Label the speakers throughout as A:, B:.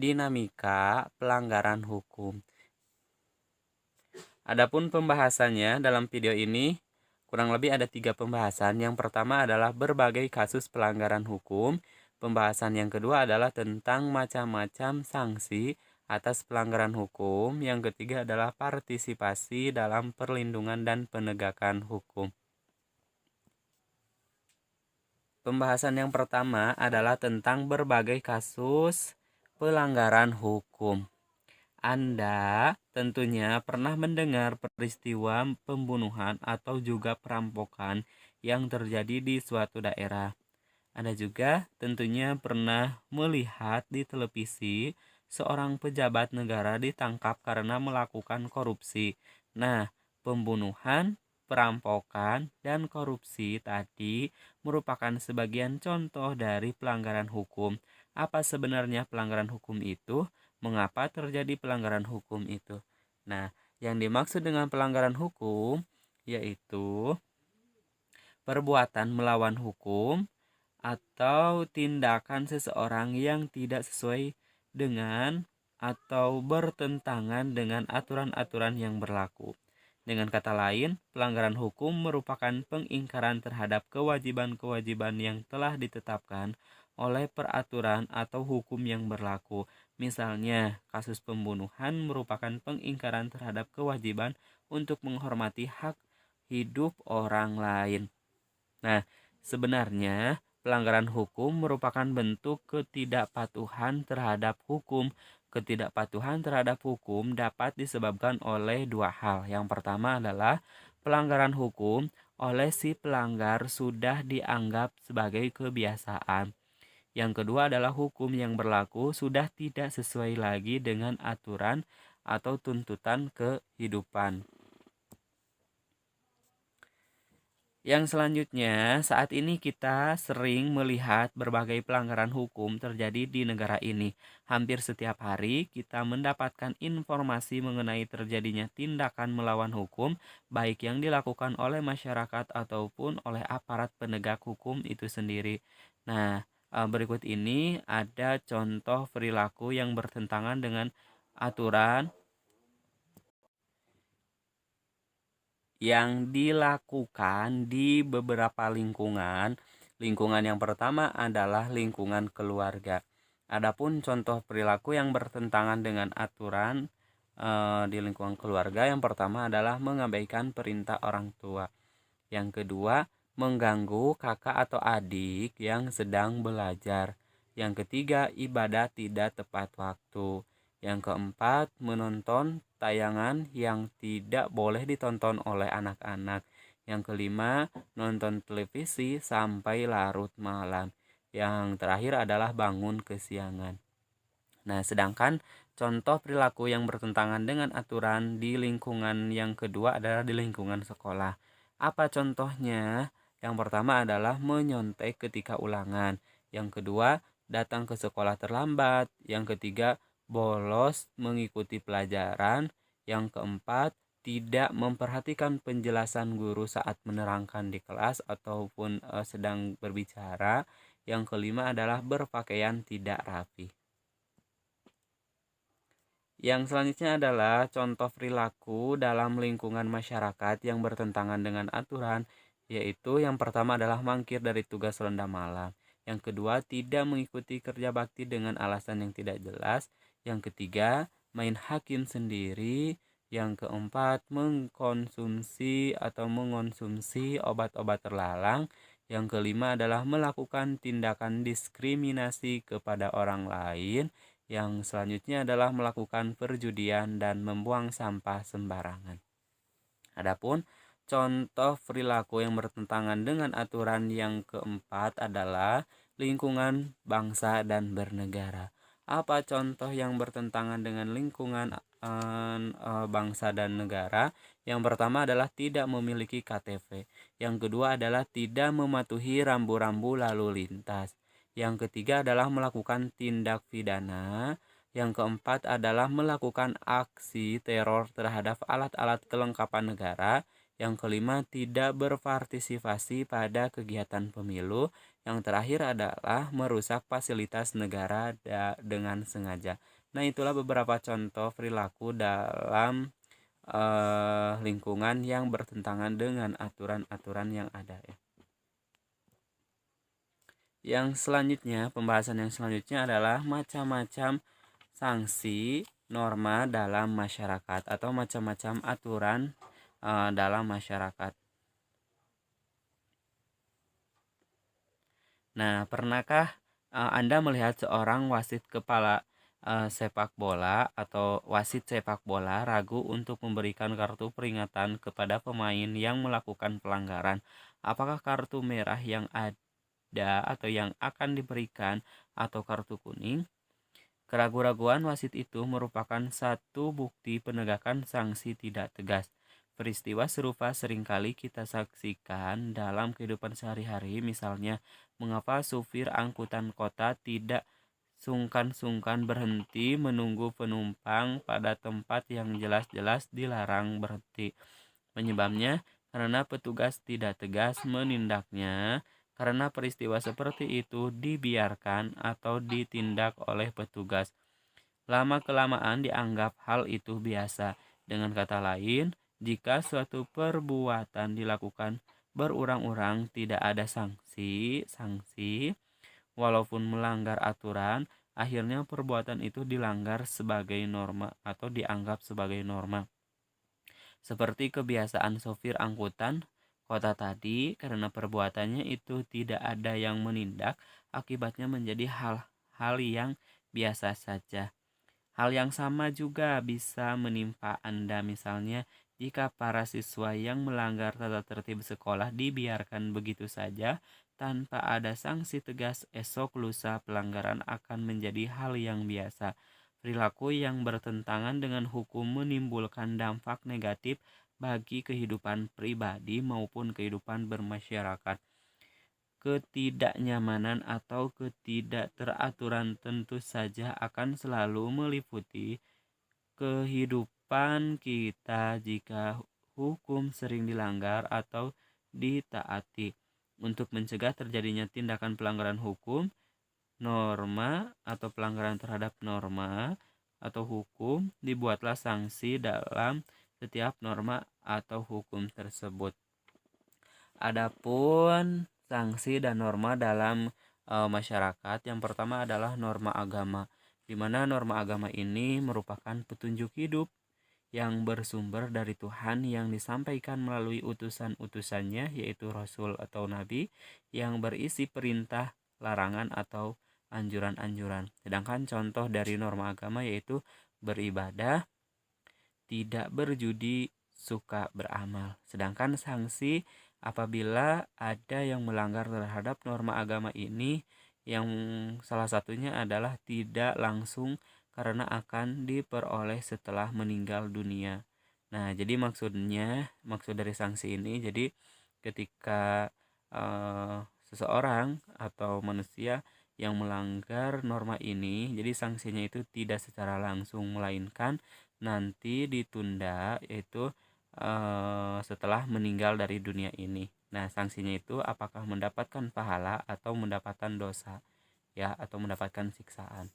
A: dinamika pelanggaran hukum. Adapun pembahasannya dalam video ini kurang lebih ada 3 pembahasan. Yang pertama adalah berbagai kasus pelanggaran hukum. Pembahasan yang kedua adalah tentang macam-macam sanksi atas pelanggaran hukum. Yang ketiga adalah partisipasi dalam perlindungan dan penegakan hukum. Pembahasan yang pertama adalah tentang berbagai kasus pelanggaran hukum. Anda tentunya pernah mendengar peristiwa pembunuhan atau juga perampokan yang terjadi di suatu daerah. Anda juga tentunya pernah melihat di televisi seorang pejabat negara ditangkap karena melakukan korupsi. Nah, pembunuhan, perampokan, dan korupsi tadi merupakan sebagian contoh dari pelanggaran hukum. Apa sebenarnya pelanggaran hukum itu? Mengapa terjadi pelanggaran hukum itu? Nah, yang dimaksud dengan pelanggaran hukum yaitu perbuatan melawan hukum atau tindakan seseorang yang tidak sesuai dengan atau bertentangan dengan aturan-aturan yang berlaku. Dengan kata lain, pelanggaran hukum merupakan pengingkaran terhadap kewajiban-kewajiban yang telah ditetapkan oleh peraturan atau hukum yang berlaku. Misalnya, kasus pembunuhan merupakan pengingkaran terhadap kewajiban untuk menghormati hak hidup orang lain. Nah, sebenarnya pelanggaran hukum merupakan bentuk ketidakpatuhan terhadap hukum. Ketidakpatuhan terhadap hukum dapat disebabkan oleh 2 hal. Yang pertama adalah pelanggaran hukum oleh si pelanggar sudah dianggap sebagai kebiasaan. Yang kedua adalah hukum yang berlaku sudah tidak sesuai lagi dengan aturan atau tuntutan kehidupan. Yang selanjutnya, saat ini kita sering melihat berbagai pelanggaran hukum terjadi di negara ini. Hampir setiap hari kita mendapatkan informasi mengenai terjadinya tindakan melawan hukum, baik yang dilakukan oleh masyarakat ataupun oleh aparat penegak hukum itu sendiri. Nah, berikut ini ada contoh perilaku yang bertentangan dengan aturan yang dilakukan di beberapa lingkungan. Lingkungan yang pertama adalah lingkungan keluarga. Adapun contoh perilaku yang bertentangan dengan aturan di lingkungan keluarga, yang pertama adalah mengabaikan perintah orang tua. Yang kedua, mengganggu kakak atau adik yang sedang belajar. Yang ketiga, ibadah tidak tepat waktu. Yang keempat, menonton tayangan yang tidak boleh ditonton oleh anak-anak. Yang kelima, nonton televisi sampai larut malam. Yang terakhir adalah bangun kesiangan. Nah, sedangkan contoh perilaku yang bertentangan dengan aturan di lingkungan yang kedua adalah di lingkungan sekolah. Apa contohnya? Yang pertama adalah menyontek ketika ulangan. Yang kedua, datang ke sekolah terlambat. Yang ketiga, bolos mengikuti pelajaran. Yang keempat, tidak memperhatikan penjelasan guru saat menerangkan di kelas ataupun sedang berbicara. Yang kelima adalah berpakaian tidak rapi. Yang selanjutnya adalah contoh perilaku dalam lingkungan masyarakat yang bertentangan dengan aturan, yaitu yang pertama adalah mangkir dari tugas ronda malam. Yang kedua, tidak mengikuti kerja bakti dengan alasan yang tidak jelas. Yang ketiga, main hakim sendiri. Yang keempat, mengkonsumsi obat-obat terlarang. Yang kelima adalah melakukan tindakan diskriminasi kepada orang lain. Yang selanjutnya adalah melakukan perjudian dan membuang sampah sembarangan. Adapun contoh perilaku yang bertentangan dengan aturan yang keempat adalah lingkungan bangsa dan bernegara. Apa contoh yang bertentangan dengan lingkungan bangsa dan negara? Yang pertama adalah tidak memiliki KTP. Yang kedua adalah tidak mematuhi rambu-rambu lalu lintas. Yang ketiga adalah melakukan tindak pidana. Yang keempat adalah melakukan aksi teror terhadap alat-alat kelengkapan negara. Yang kelima, tidak berpartisipasi pada kegiatan pemilu. Yang terakhir adalah merusak fasilitas negara dengan sengaja. Nah, itulah beberapa contoh perilaku dalam lingkungan yang bertentangan dengan aturan-aturan yang ada ya. Pembahasan yang selanjutnya adalah macam-macam sanksi norma dalam masyarakat atau macam-macam aturan dalam masyarakat. Nah, pernahkah Anda melihat seorang wasit kepala sepak bola atau wasit sepak bola ragu untuk memberikan kartu peringatan kepada pemain yang melakukan pelanggaran? Apakah kartu merah yang ada atau yang akan diberikan atau kartu kuning? Keraguan-raguan wasit itu merupakan satu bukti penegakan sanksi tidak tegas. Peristiwa serupa seringkali kita saksikan dalam kehidupan sehari-hari, misalnya mengapa supir angkutan kota tidak sungkan-sungkan berhenti menunggu penumpang pada tempat yang jelas-jelas dilarang berhenti. Penyebabnya karena petugas tidak tegas menindaknya. Karena peristiwa seperti itu dibiarkan atau ditindak oleh petugas, lama-kelamaan dianggap hal itu biasa. Dengan kata lain, jika suatu perbuatan dilakukan berurang-urang tidak ada sanksi, walaupun melanggar aturan, akhirnya perbuatan itu dilanggar sebagai norma atau dianggap sebagai norma. Seperti kebiasaan sopir angkutan kota tadi, karena perbuatannya itu tidak ada yang menindak, akibatnya menjadi hal-hal yang biasa saja. Hal yang sama juga bisa menimpa Anda, misalnya jika para siswa yang melanggar tata tertib sekolah dibiarkan begitu saja tanpa ada sanksi tegas, esok lusa pelanggaran akan menjadi hal yang biasa. Perilaku yang bertentangan dengan hukum menimbulkan dampak negatif bagi kehidupan pribadi maupun kehidupan bermasyarakat. Ketidaknyamanan atau ketidakteraturan tentu saja akan selalu meliputi kehidupan kita jika hukum sering dilanggar atau ditaati. Untuk mencegah terjadinya tindakan pelanggaran hukum, norma atau pelanggaran terhadap norma atau hukum, dibuatlah sanksi dalam setiap norma atau hukum tersebut. Adapun sanksi dan norma dalam masyarakat, yang pertama adalah norma agama, di mana norma agama ini merupakan petunjuk hidup yang bersumber dari Tuhan yang disampaikan melalui utusan-utusannya, yaitu Rasul atau Nabi, yang berisi perintah, larangan, atau anjuran-anjuran. Sedangkan contoh dari norma agama yaitu beribadah, tidak berjudi, suka beramal. Sedangkan sanksi apabila ada yang melanggar terhadap norma agama ini, yang salah satunya adalah tidak langsung karena akan diperoleh setelah meninggal dunia. Nah, jadi maksud dari sanksi ini, jadi ketika seseorang atau manusia yang melanggar norma ini, jadi sanksinya itu tidak secara langsung, melainkan nanti ditunda, yaitu setelah meninggal dari dunia ini. Nah, sanksinya itu apakah mendapatkan pahala atau mendapatkan dosa, ya, atau mendapatkan siksaan.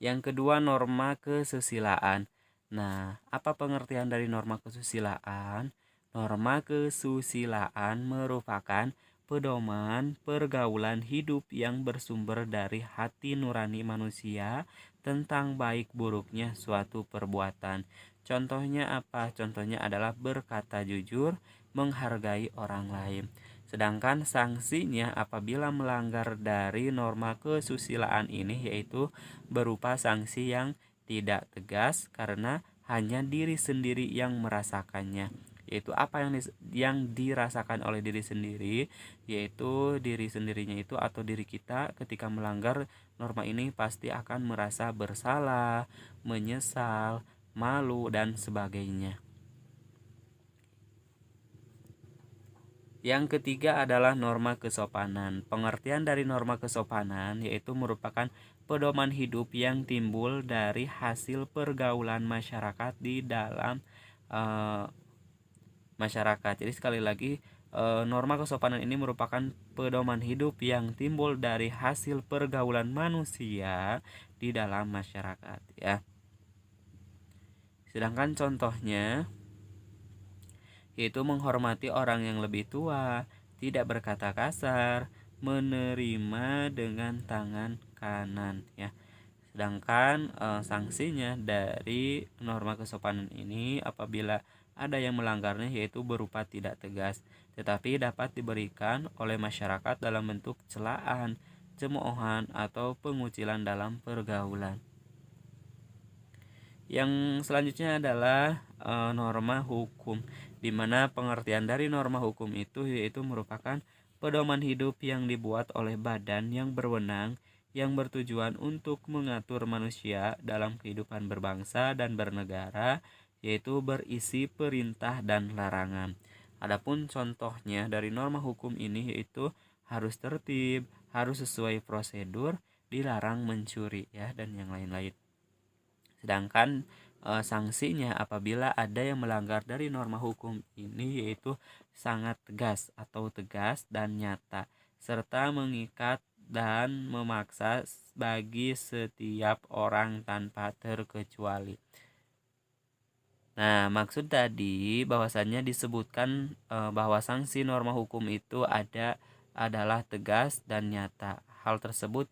A: Yang kedua, norma kesusilaan. Nah, apa pengertian dari norma kesusilaan? Norma kesusilaan merupakan pedoman pergaulan hidup yang bersumber dari hati nurani manusia tentang baik buruknya suatu perbuatan. Contohnya apa? Contohnya adalah berkata jujur, menghargai orang lain. Sedangkan sanksinya apabila melanggar dari norma kesusilaan ini, yaitu berupa sanksi yang tidak tegas karena hanya diri sendiri yang merasakannya. Yaitu apa yang dirasakan oleh diri sendiri, yaitu diri sendirinya itu atau diri kita ketika melanggar norma ini pasti akan merasa bersalah, menyesal, malu, dan sebagainya. Yang ketiga adalah norma kesopanan. Pengertian dari norma kesopanan yaitu merupakan pedoman hidup yang timbul dari hasil pergaulan masyarakat di dalam masyarakat. Jadi sekali lagi, norma kesopanan ini merupakan pedoman hidup yang timbul dari hasil pergaulan manusia di dalam masyarakat ya. Sedangkan contohnya yaitu menghormati orang yang lebih tua, tidak berkata kasar, menerima dengan tangan kanan ya. Sedangkan sanksinya dari norma kesopanan ini apabila ada yang melanggarnya yaitu berupa tidak tegas, tetapi dapat diberikan oleh masyarakat dalam bentuk celaan, cemoohan, atau pengucilan dalam pergaulan. Yang selanjutnya adalah norma hukum, di mana pengertian dari norma hukum itu yaitu merupakan pedoman hidup yang dibuat oleh badan yang berwenang yang bertujuan untuk mengatur manusia dalam kehidupan berbangsa dan bernegara, yaitu berisi perintah dan larangan. Adapun contohnya dari norma hukum ini yaitu harus tertib, harus sesuai prosedur, dilarang mencuri ya, dan yang lain-lain. Sedangkan sanksinya apabila ada yang melanggar dari norma hukum ini yaitu sangat tegas atau tegas dan nyata, serta mengikat dan memaksa bagi setiap orang tanpa terkecuali. Nah, maksud tadi bahwasannya disebutkan bahwa sanksi norma hukum itu adalah tegas dan nyata. Hal tersebut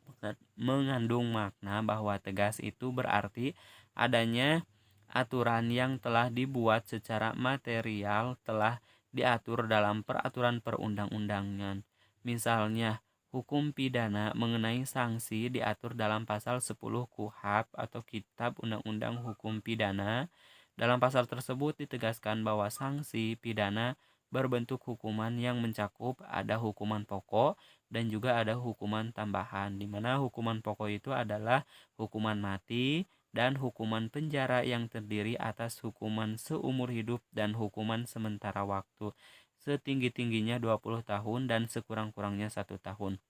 A: mengandung makna bahwa tegas itu berarti adanya aturan yang telah dibuat secara material telah diatur dalam peraturan perundang-undangan. Misalnya, hukum pidana mengenai sanksi diatur dalam pasal 10 KUHP atau Kitab Undang-Undang Hukum Pidana. Dalam pasal tersebut ditegaskan bahwa sanksi pidana berbentuk hukuman yang mencakup ada hukuman pokok dan juga ada hukuman tambahan, di mana hukuman pokok itu adalah hukuman mati dan hukuman penjara yang terdiri atas hukuman seumur hidup dan hukuman sementara waktu setinggi-tingginya 20 tahun dan sekurang-kurangnya 1 tahun.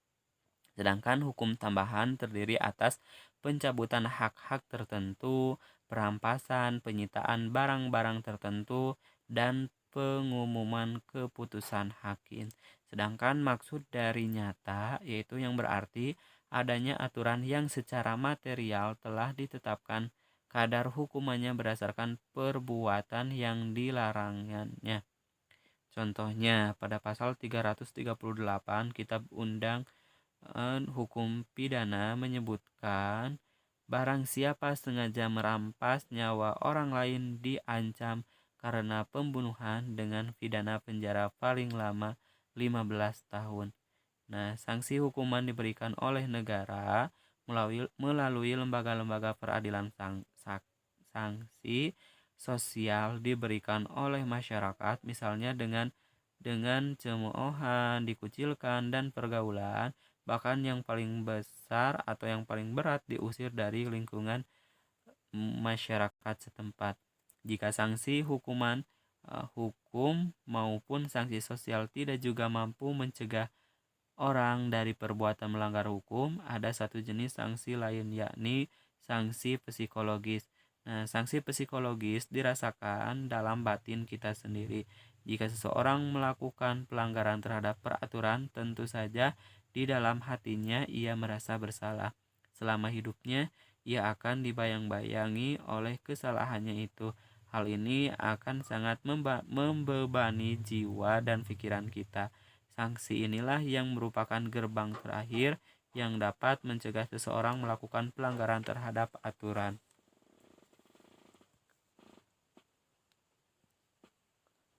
A: Sedangkan hukum tambahan terdiri atas pencabutan hak-hak tertentu, perampasan, penyitaan barang-barang tertentu, dan pengumuman keputusan hakim. Sedangkan maksud dari nyata yaitu yang berarti adanya aturan yang secara material telah ditetapkan kadar hukumannya berdasarkan perbuatan yang dilarangannya. Contohnya pada pasal 338 Kitab Undang Hukum Pidana menyebutkan barang siapa sengaja merampas nyawa orang lain diancam karena pembunuhan dengan pidana penjara paling lama 15 tahun. Nah, sanksi hukuman diberikan oleh negara melalui lembaga-lembaga peradilan. Sanksi sosial diberikan oleh masyarakat misalnya dengan cemoohan, dikucilkan, dan pergaulan. Bahkan yang paling besar atau yang paling berat diusir dari lingkungan masyarakat setempat. Jika sanksi hukum maupun sanksi sosial tidak juga mampu mencegah orang dari perbuatan melanggar hukum, ada satu jenis sanksi lain yakni sanksi psikologis. Nah, sanksi psikologis dirasakan dalam batin kita sendiri. Jika seseorang melakukan pelanggaran terhadap peraturan, tentu saja di dalam hatinya ia merasa bersalah. Selama hidupnya, ia akan dibayang-bayangi oleh kesalahannya itu. Hal ini akan sangat membebani jiwa dan pikiran kita. Sanksi inilah yang merupakan gerbang terakhir yang dapat mencegah seseorang melakukan pelanggaran terhadap aturan.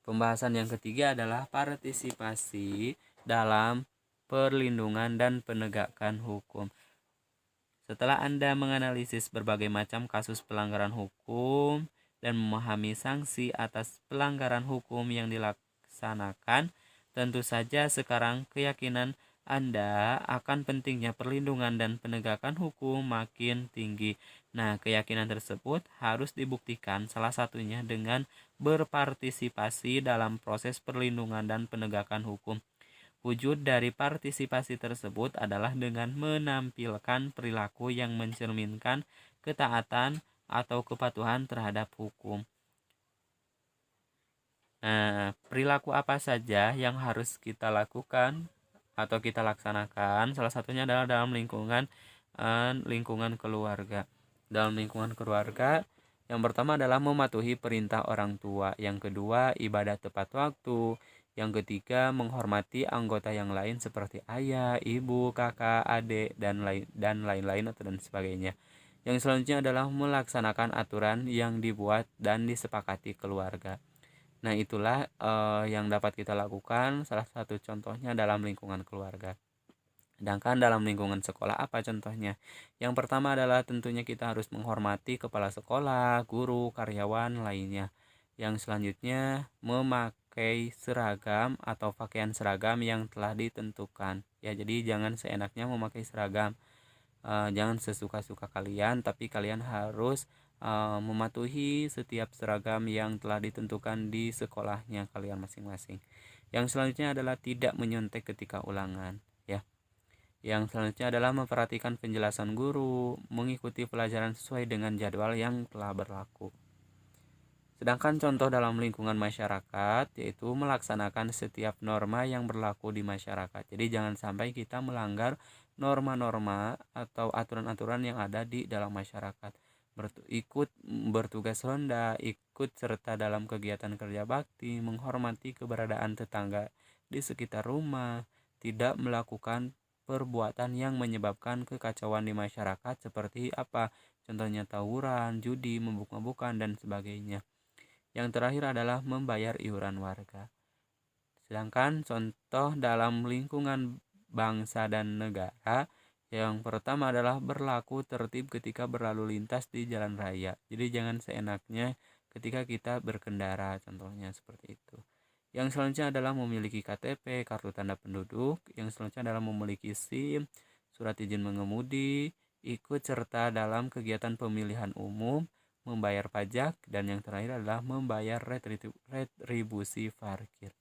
A: Pembahasan yang ketiga adalah partisipasi dalam perlindungan dan penegakan hukum. Setelah Anda menganalisis berbagai macam kasus pelanggaran hukum dan memahami sanksi atas pelanggaran hukum yang dilaksanakan, tentu saja sekarang keyakinan Anda akan pentingnya perlindungan dan penegakan hukum makin tinggi. Nah, keyakinan tersebut harus dibuktikan salah satunya dengan berpartisipasi dalam proses perlindungan dan penegakan hukum. Wujud dari partisipasi tersebut adalah dengan menampilkan perilaku yang mencerminkan ketaatan atau kepatuhan terhadap hukum. Nah, perilaku apa saja yang harus kita lakukan atau kita laksanakan? Salah satunya adalah dalam lingkungan keluarga. Dalam lingkungan keluarga, yang pertama adalah mematuhi perintah orang tua, yang kedua ibadah tepat waktu, yang ketiga menghormati anggota yang lain seperti ayah, ibu, kakak, adik, dan lain-lain atau dan sebagainya. Yang selanjutnya adalah melaksanakan aturan yang dibuat dan disepakati keluarga. Nah, itulah yang dapat kita lakukan. Salah satu contohnya dalam lingkungan keluarga. Sedangkan dalam lingkungan sekolah apa contohnya? Yang pertama adalah tentunya kita harus menghormati kepala sekolah, guru, karyawan lainnya. Yang selanjutnya memakai seragam atau pakaian seragam yang telah ditentukan. Ya, jadi jangan seenaknya memakai seragam. Jangan sesuka-suka kalian, tapi kalian harus mematuhi setiap seragam yang telah ditentukan di sekolahnya kalian masing-masing. Yang selanjutnya adalah tidak menyontek ketika ulangan, ya. Yang selanjutnya adalah memperhatikan penjelasan guru, mengikuti pelajaran sesuai dengan jadwal yang telah berlaku. Sedangkan contoh dalam lingkungan masyarakat yaitu melaksanakan setiap norma yang berlaku di masyarakat. Jadi jangan sampai kita melanggar norma-norma atau aturan-aturan yang ada di dalam masyarakat. Ikut bertugas ronda, ikut serta dalam kegiatan kerja bakti, menghormati keberadaan tetangga di sekitar rumah, tidak melakukan perbuatan yang menyebabkan kekacauan di masyarakat seperti apa? Contohnya tawuran, judi, mabuk-mabukan, dan sebagainya. Yang terakhir adalah membayar iuran warga. Sedangkan contoh dalam lingkungan bangsa dan negara, yang pertama adalah berlaku tertib ketika berlalu lintas di jalan raya. Jadi jangan seenaknya ketika kita berkendara, contohnya seperti itu. Yang selanjutnya adalah memiliki KTP, kartu tanda penduduk. Yang selanjutnya adalah memiliki SIM, surat izin mengemudi, ikut serta dalam kegiatan pemilihan umum, membayar pajak, dan yang terakhir adalah membayar retribusi parkir.